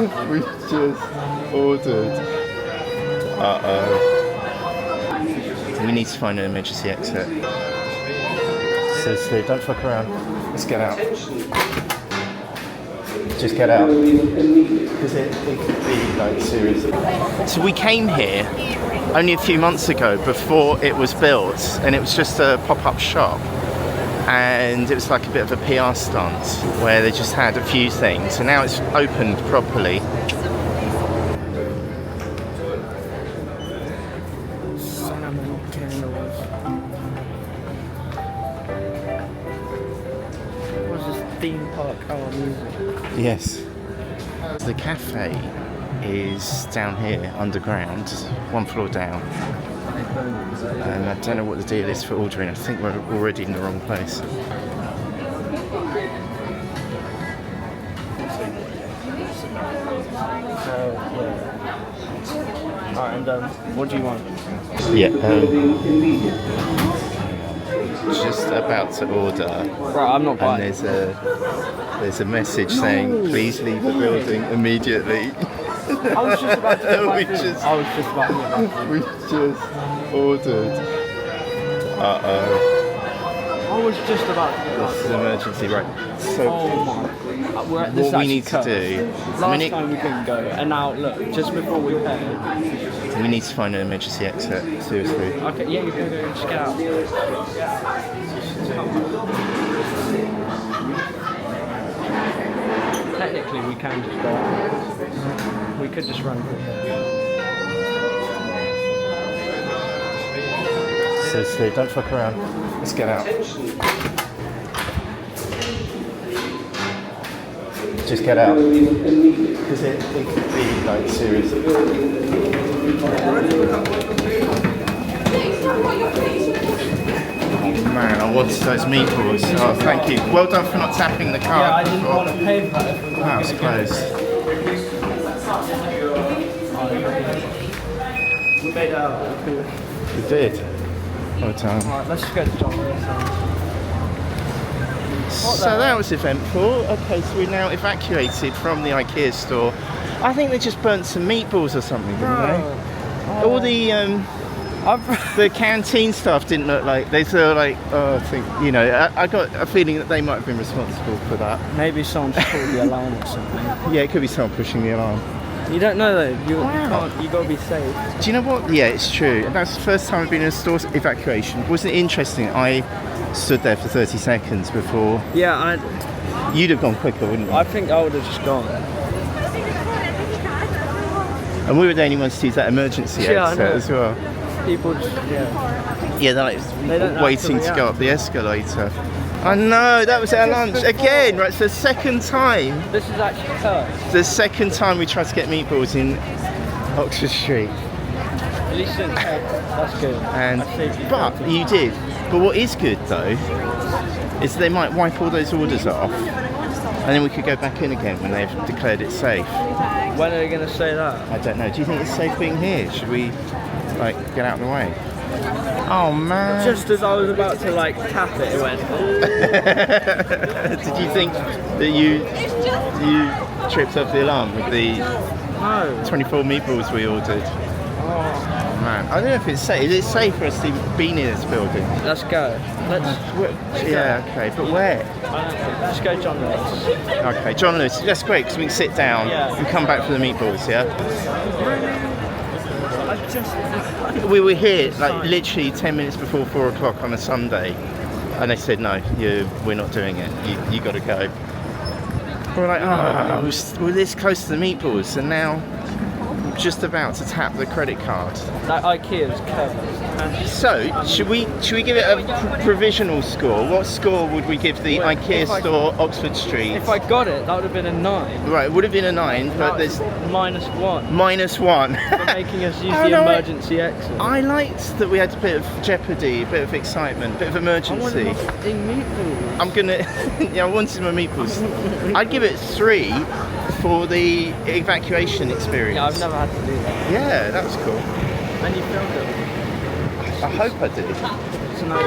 We just ordered. We need to find an emergency exit. Seriously, don't fuck around. Let's get out. Just get out. Because it could be like serious. So we came here only a few months ago before it was built, and it was just a pop-up shop. And it was like a bit of a PR stunt where they just had a few things, and now it's opened properly. Salmon candles. What's this theme park hour music? Yes. The cafe is down here, underground, one floor down. And I don't know what the deal is for ordering. I think we're already in the wrong place. Alright, and what do you want? Yeah. Just about to order. Right, I'm not buying. And there's a message saying, please leave the building immediately. I was just about to get my We food. just- I was just about to get my food. We just ordered. I was just about to get my This is food. an emergency, right? So Oh my. what we need to do, Last time we couldn't go, and now look, just before we pay. we need to find an emergency exit. Seriously. Okay, yeah, you can go and just get out. Technically, we can just go out. We could just run through here. Seriously, don't fuck around. Let's get out. Just get out. Because it could be like serious. Man, I wanted those meatballs. Oh, thank you. Well done for not tapping the card. Yeah, I didn't want to pay for that. Wow, it's close. We made it out. You did. Well done. Alright, let's just go to John Lewis. So that was eventful. Okay, so we're now evacuated from the IKEA store. I think they just burnt some meatballs or something, didn't they? All the canteen staff didn't look like, they were like, oh, I think, you know, I got a feeling that they might have been responsible for that. Maybe someone just pulled the alarm or something. Yeah, it could be someone pushing the alarm. You don't know though. You Wow. can't. You gotta be safe. Do you know what? Yeah, it's true. That's the first time I've been in a store evacuation. Wasn't it interesting? I stood there for 30 seconds before. Yeah, You'd have gone quicker, wouldn't you? I think I would have just gone. And we were the only ones to use that emergency Yeah, I exit know. as well. People just Yeah, they're like They don't have waiting to to go react. up the escalator. I know, that was our lunch. before. Again, right, it's the second time. This is actually cursed. The second time we tried to get meatballs in Oxford Street. At least you didn't take it. That's good. And I saved you but 30. you did. But what is good though is they might wipe all those orders off and then we could go back in again when they've declared it safe. When are they gonna say that? I don't know. Do you think it's safe being here? Should we like get out of the way? Oh man. Just as I was about to like tap it, it went. Did you think that you tripped off the alarm with the No. 24 meatballs we ordered? Oh, Man, I don't know if it's safe. Is it safe for us to be near this building? let's go. Let's Yeah, okay, but where? let's go, John Lewis. Okay, John Lewis, that's great because we can sit down Yeah. and come back for the meatballs, yeah? I just. We were here like literally 10 minutes before 4 o'clock on a Sunday and they said, no, we're not doing it, you got to go. We're like, oh, we're this close to the meatballs and now we're just about to tap the credit card. That IKEA is cursed. So, should we give it a provisional score? What score would we give the Well, IKEA if I- store, Oxford Street? If I got it, that would have been a 9. Right, it would have been a 9, but Now there's it's -1 -1. for making us use Oh, the no, emergency exit. I liked that we had a bit of jeopardy, a bit of excitement, a bit of I wanted emergency. my f***ing meatballs. I'm gonna, yeah, I wanted my meatballs. I'd give it 3 for the evacuation experience. Yeah, I've never had to do that. Yeah, that was cool. And you filmed it. I hope I did. So now